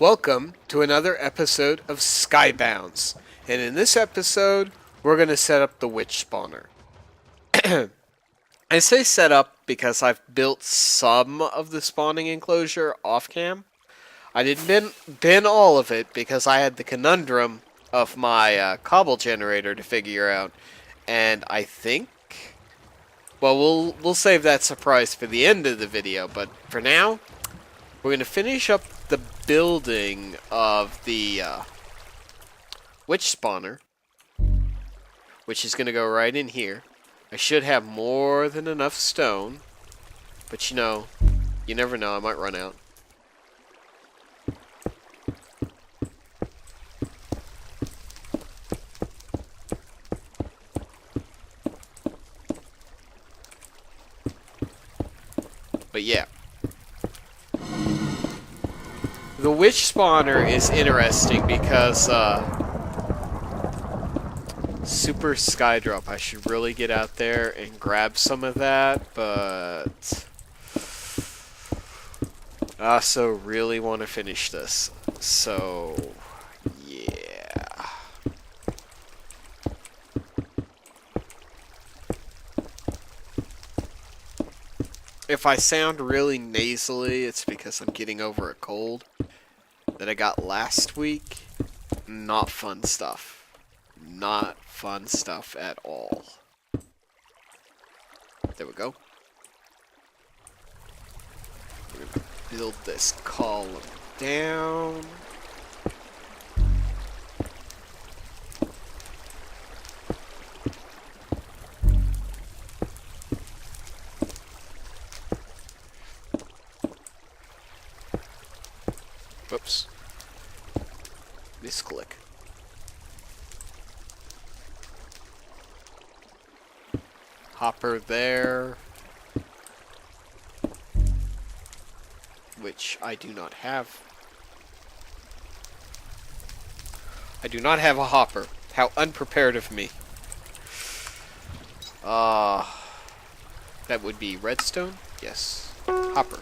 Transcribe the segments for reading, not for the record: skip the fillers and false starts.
Welcome to another episode of Skybounds, and in this episode, we're going to set up the witch spawner. I say set up because I've built some of the spawning enclosure off-cam. I didn't bin all of it because I had the conundrum of my cobble generator to figure out, and I think... Well, we'll save that surprise for the end of the video, but for now, we're going to finish up the building of the witch spawner, which is going to go right in here. I should have more than enough stone, but you know, you never know, I might run out. But yeah. The witch spawner is interesting because, super skydrop. I should really get out there and grab some of that, but I also really want to finish this. So, yeah. If I sound really nasally, it's because I'm getting over a cold that I got last week. Not fun stuff. Not fun stuff at all. There we go. We're gonna build this column down. Whoops. Misclick. Hopper there. Which I do not have. I do not have a hopper. How unprepared of me. That would be redstone? Yes. Hopper.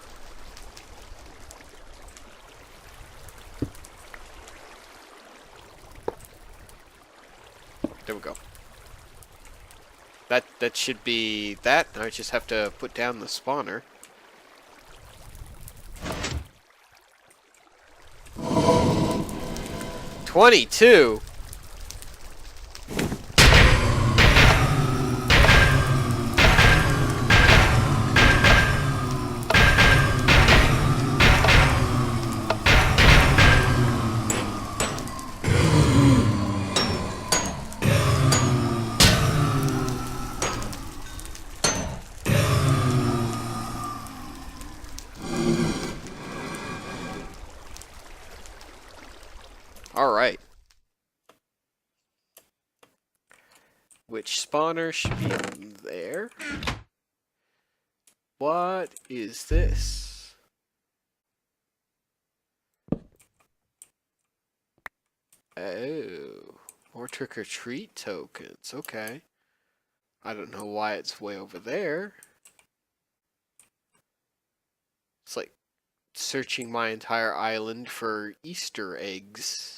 There we go. That should be that. Now I just have to put down the spawner. $22. Alright. Which spawner should be in there? What is this? Oh. More trick-or-treat tokens. Okay. I don't know why it's way over there. It's like searching my entire island for Easter eggs.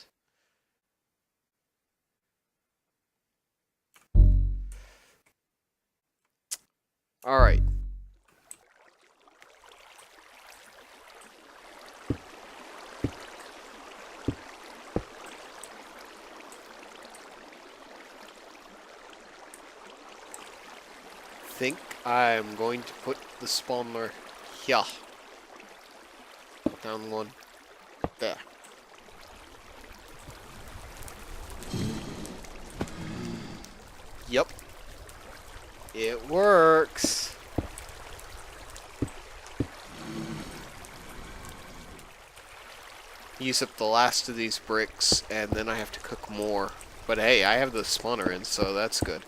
Alright. I think I'm going to put the spawner here. Down one. There. Yep. It works. Use up the last of these bricks, and then I have to cook more. But hey, I have the spawner in, so that's good.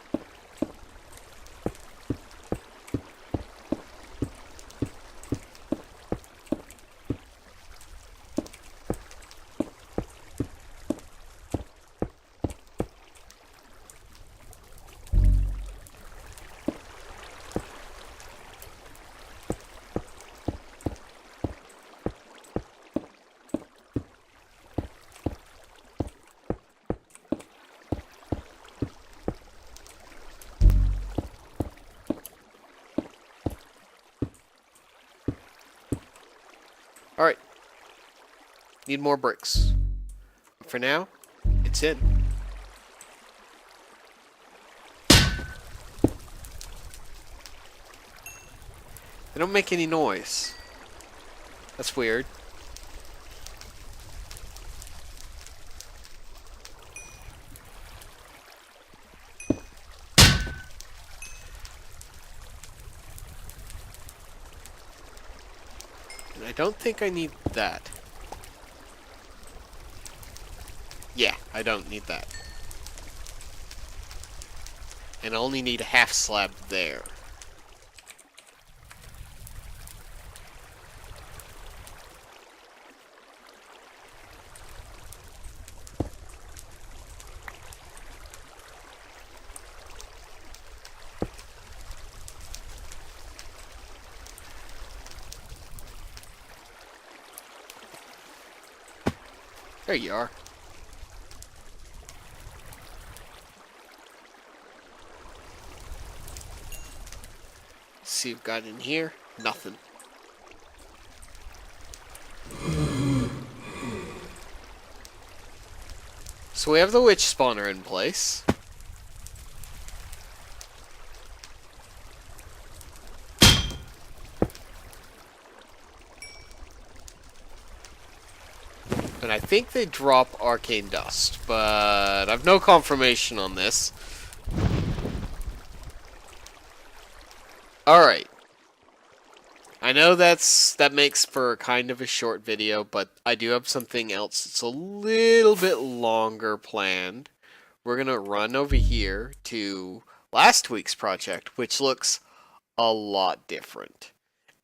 Need more bricks. For now, it's in. They don't make any noise. That's weird. And I don't think I need that. Yeah, I don't need that. And I only need a half slab there. There you are. See what we've got in here. Nothing. So we have the witch spawner in place. And I think they drop arcane dust, but I've no confirmation on this. Alright. I know that makes for kind of a short video, but I do have something else that's a little bit longer planned. We're going to run over here to last week's project, which looks a lot different.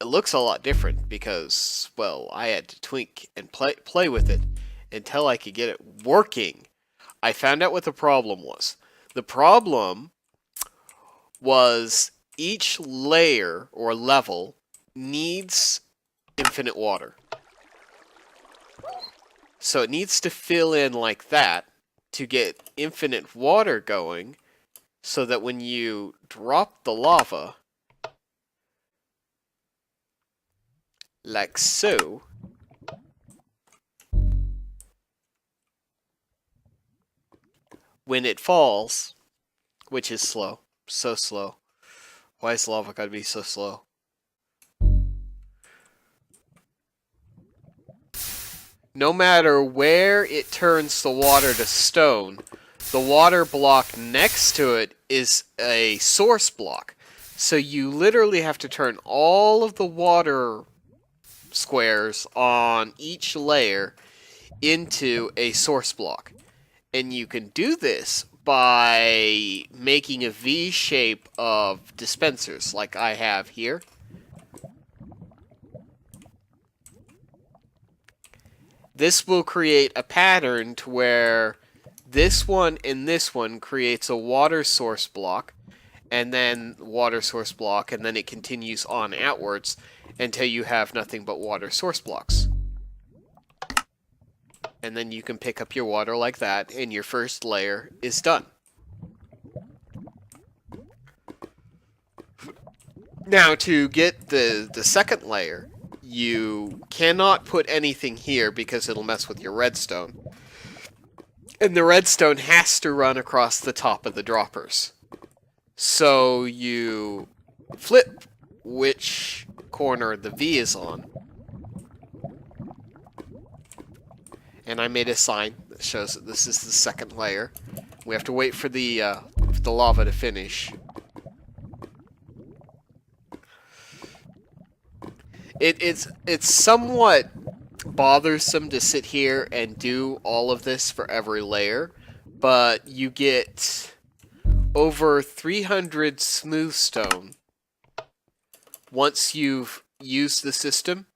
It looks a lot different because, well, I had to tweak and play with it until I could get it working. I found out what the problem was. The problem was each layer or level needs infinite water. So it needs to fill in like that to get infinite water going so that when you drop the lava, like so, when it falls, which is slow, so slow. Why is lava gotta be so slow? No matter where it turns the water to stone, the water block next to it is a source block. So you literally have to turn all of the water squares on each layer into a source block. And you can do this by making a V shape of dispensers like I have here. This will create a pattern to where this one and this one creates a water source block, and then water source block, and then it continues on outwards until you have nothing but water source blocks. And then you can pick up your water like that, and your first layer is done. Now, to get the second layer, you cannot put anything here because it'll mess with your redstone. And the redstone has to run across the top of the droppers. So you flip which corner the V is on. And I made a sign that shows that this is the second layer. We have to wait for the lava to finish. It's somewhat bothersome to sit here and do all of this for every layer, but you get over 300 smooth stone once you've used the system,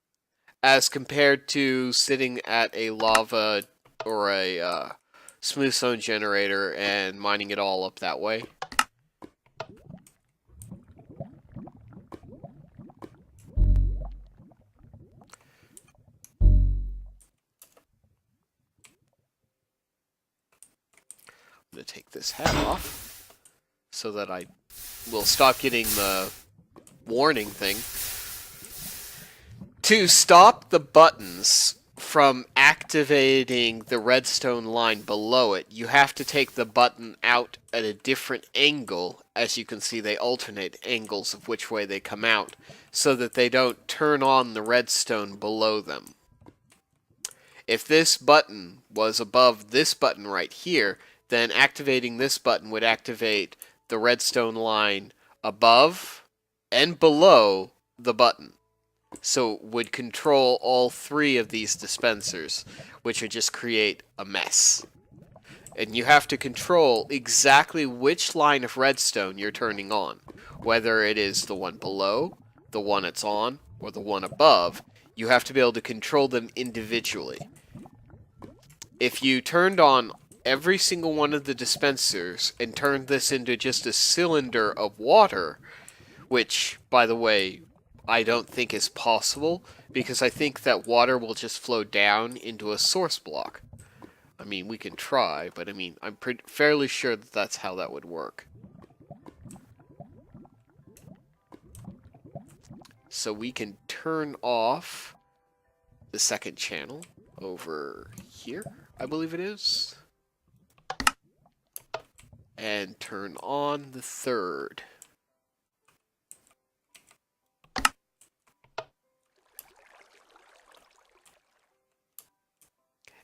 as compared to sitting at a lava or a smooth stone generator and mining it all up that way. I'm going to take this hat off so that I will stop getting the warning thing. To stop the buttons from activating the redstone line below it, you have to take the button out at a different angle. As you can see, they alternate angles of which way they come out, so that they don't turn on the redstone below them. If this button was above this button right here, then activating this button would activate the redstone line above and below the button. So it would control all three of these dispensers, which would just create a mess. And you have to control exactly which line of redstone you're turning on. Whether it is the one below, the one it's on, or the one above, you have to be able to control them individually. If you turned on every single one of the dispensers and turned this into just a cylinder of water, which, by the way, I don't think is possible, because I think that water will just flow down into a source block. I mean, we can try, but I mean, I'm fairly sure that that's how that would work. So we can turn off the second channel over here, I believe it is, and turn on the third.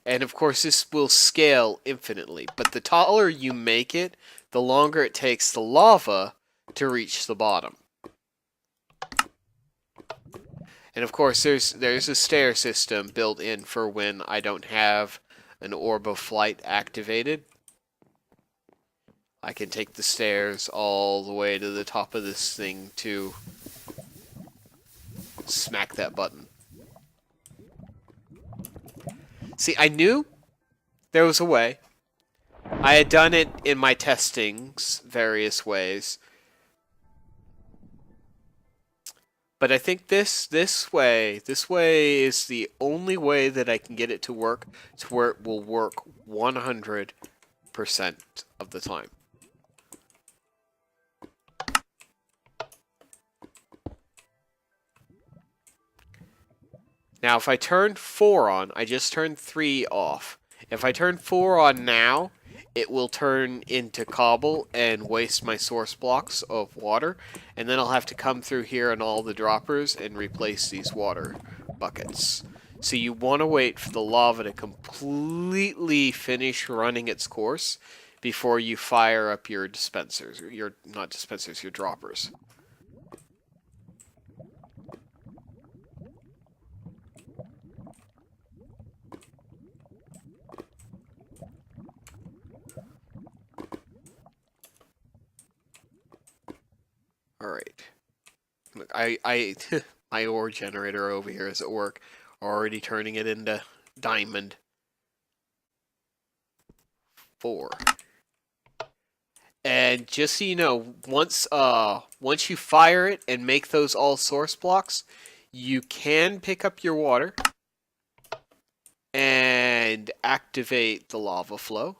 And of course this will scale infinitely, but the taller you make it, the longer it takes the lava to reach the bottom. And of course there's a stair system built in for when I don't have an orb of flight activated. I can take the stairs all the way to the top of this thing to smack that button. See, I knew there was a way. I had done it in my testings various ways. But I think this way is the only way that I can get it to work to where it will work 100% of the time. Now, if I turn 4 on, I just turned 3 off. If I turn 4 on now, it will turn into cobble and waste my source blocks of water. And then I'll have to come through here on all the droppers and replace these water buckets. So you want to wait for the lava to completely finish running its course before you fire up your dispensers. Not dispensers, your droppers. Alright. Look, my ore generator over here is at work, already turning it into diamond. 4. And just so you know, once you fire it and make those all source blocks, you can pick up your water and activate the lava flow.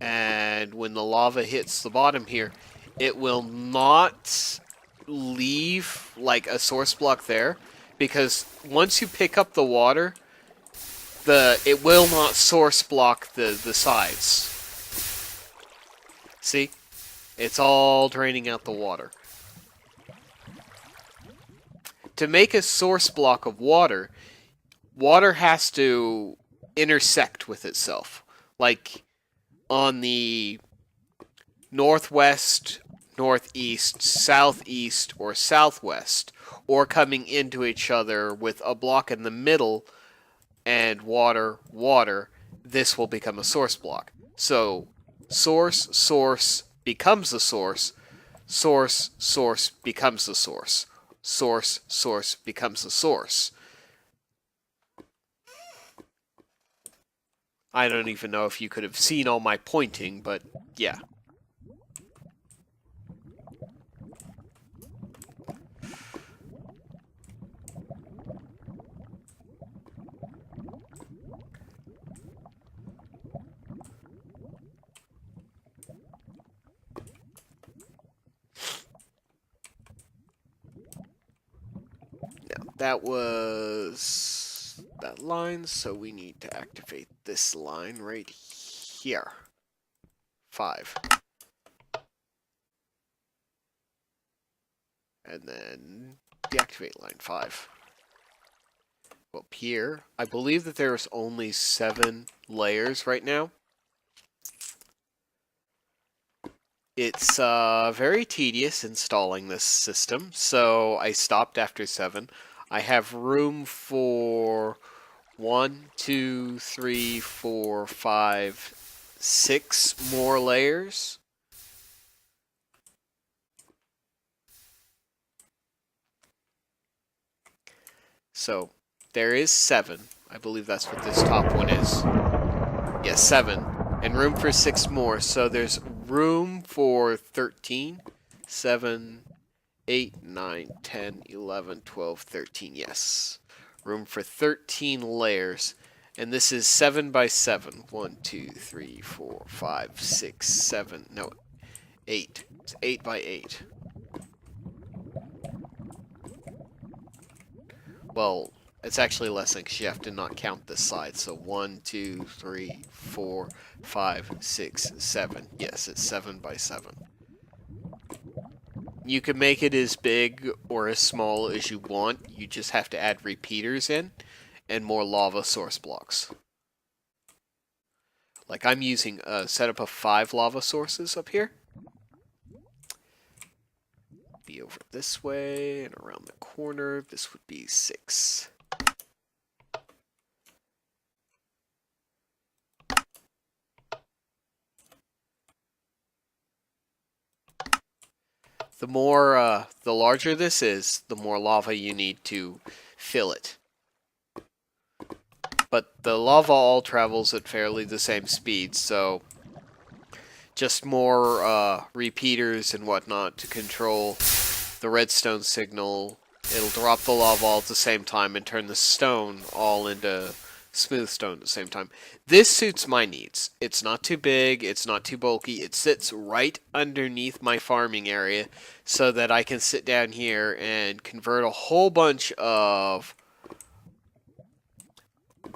And when the lava hits the bottom here, it will not leave like a source block there, because once you pick up the water, it will not source block the sides. See? It's all draining out the water. To make a source block of water, water has to intersect with itself. Like on the northwest, northeast, southeast, or southwest, or coming into each other with a block in the middle and water, water, this will become a source block. So, source becomes a source, source becomes a source, source becomes a source. I don't even know if you could have seen all my pointing, but yeah. that was that line, so we need to activate this line right here. 5. And then deactivate line 5. Up here, I believe that there's only 7 layers right now. It's very tedious installing this system, so I stopped after 7. I have room for 1, 2, 3, 4, 5, 6 more layers. So there is 7. I believe that's what this top one is. Yes, 7. And room for 6 more. So there's room for 13, 7, 8, 9, 10, 11, 12, 13. Yes. Room for 13 layers. And this is 7 by 7. 1, 2, 3, 4, 5, 6, 7. No, 8. It's 8 by 8. Well, it's actually less because you have to not count this side. So 1, 2, 3, 4, 5, 6, 7. Yes, it's 7 by 7. You can make it as big or as small as you want. You just have to add repeaters in and more lava source blocks. Like I'm using a setup of 5 lava sources up here. Be over this way and around the corner. This would be 6. The larger this is, the more lava you need to fill it. But the lava all travels at fairly the same speed, so just more repeaters and whatnot to control the redstone signal. It'll drop the lava all at the same time and turn the stone all into smooth stone at the same time. This suits my needs. It's not too big, it's not too bulky. It sits right underneath my farming area so that I can sit down here and convert a whole bunch of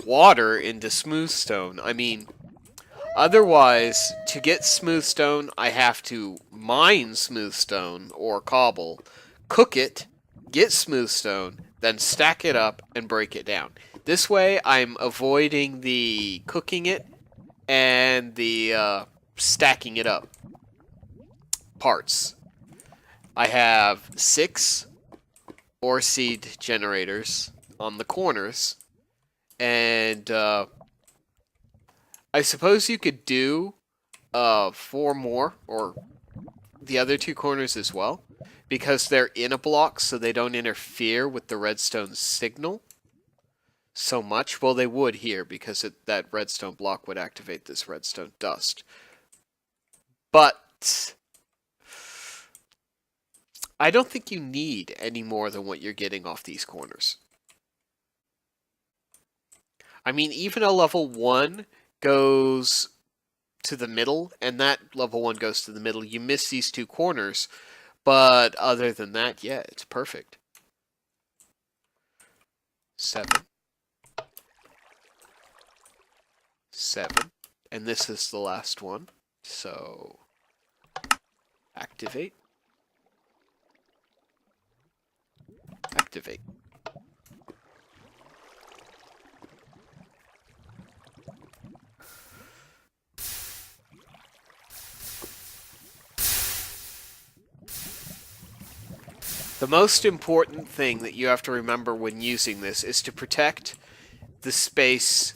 water into smooth stone. I mean, otherwise, to get smooth stone, I have to mine smooth stone or cobble, cook it, get smooth stone, then stack it up and break it down. This way, I'm avoiding the cooking it and the stacking it up parts. I have 6 ore seed generators on the corners, and I suppose you could do 4 more, or the other 2 corners as well, because they're in a block, so they don't interfere with the redstone signal so much. Well, they would here, because that redstone block would activate this redstone dust. But I don't think you need any more than what you're getting off these corners. I mean, even a level 1 goes to the middle, and that level 1 goes to the middle. You miss these 2 corners, but other than that, yeah, it's perfect. 7. 7. And this is the last one. So, activate. Activate. The most important thing that you have to remember when using this is to protect the space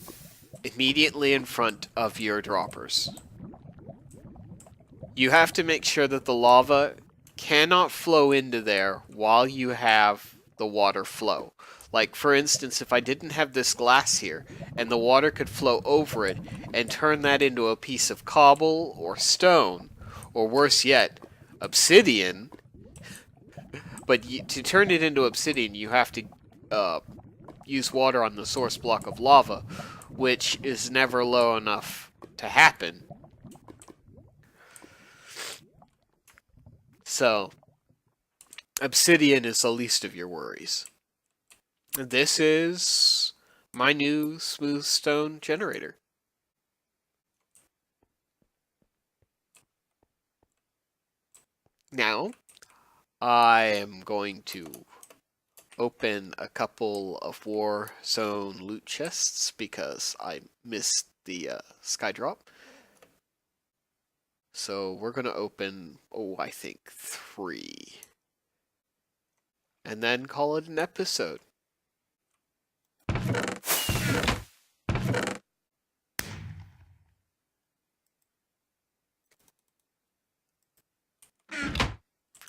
immediately in front of your droppers. You have to make sure that the lava cannot flow into there while you have the water flow. Like, for instance, if I didn't have this glass here, and the water could flow over it and turn that into a piece of cobble or stone, or worse yet, obsidian. But to turn it into obsidian, you have to use water on the source block of lava, which is never low enough to happen. So, obsidian is the least of your worries. This is my new smooth stone generator. Now, I am going to open a couple of Warzone loot chests because I missed the sky drop. So we're going to open, I think 3. And then call it an episode.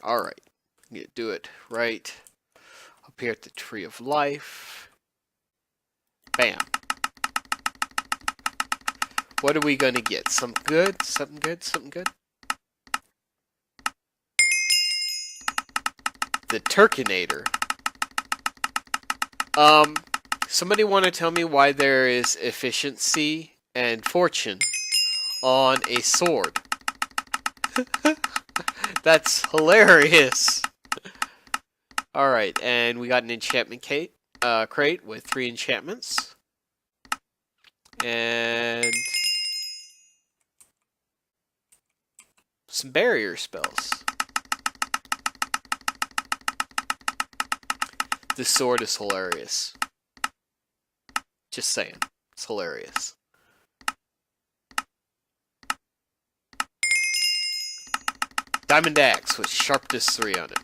Alright, I'm going to do it right up here at the Tree of Life. Bam. What are we going to get? Something good? Something good? Something good? The Turkinator. Somebody want to tell me why there is efficiency and fortune on a sword? That's hilarious. Alright, and we got an enchantment crate with 3 enchantments. And some barrier spells. This sword is hilarious. Just saying. It's hilarious. Diamond axe with sharpness 3 on it.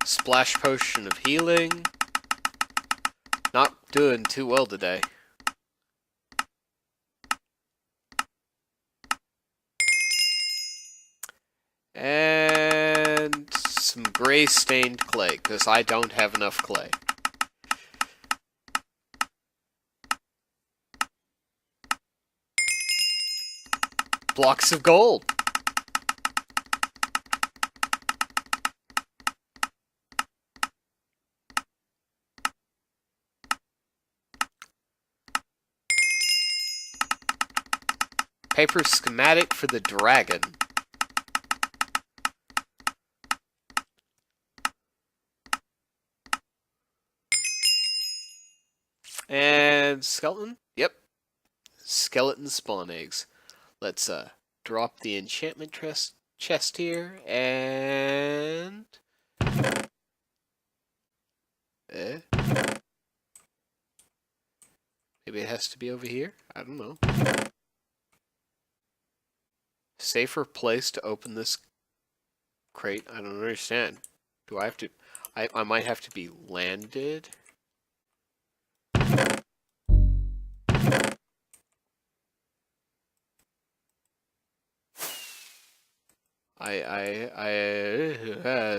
Splash potion of healing. Not doing too well today. And some gray stained clay, because I don't have enough clay. Blocks of gold. Paper schematic for the dragon. And skeleton? Yep. Skeleton spawn eggs. Let's drop the enchantment chest here and maybe it has to be over here? I don't know. Safer place to open this crate? I don't understand. Do I have to... I might have to be landed.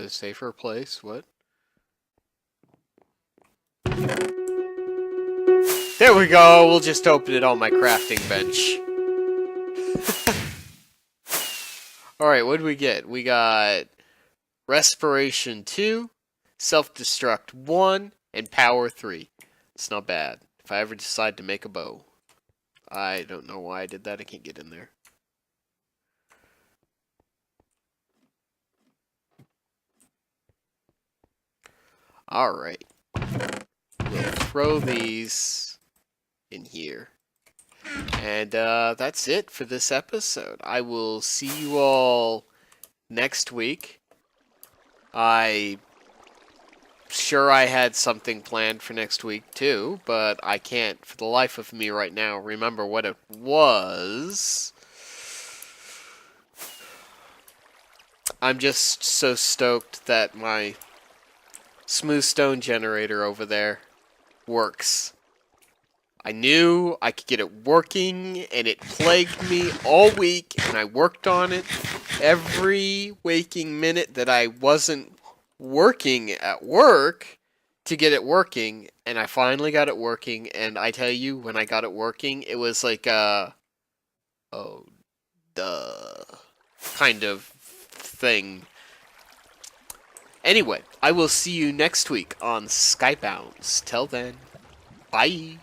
Safer place, what? There we go, we'll just open it on my crafting bench. Alright, what do we get? We got Respiration 2, Self-Destruct 1, and Power 3. It's not bad. If I ever decide to make a bow. I don't know why I did that, I can't get in there. Alright. We'll throw these in here. And that's it for this episode. I will see you all next week. I'm sure I had something planned for next week too, but I can't for the life of me right now remember what it was. I'm just so stoked that my smooth stone generator over there works. I knew I could get it working, and it plagued me all week, and I worked on it every waking minute that I wasn't working at work to get it working, and I finally got it working, and I tell you, when I got it working, it was like a, oh, duh, kind of thing. Anyway, I will see you next week on Skybounds. Till then, bye.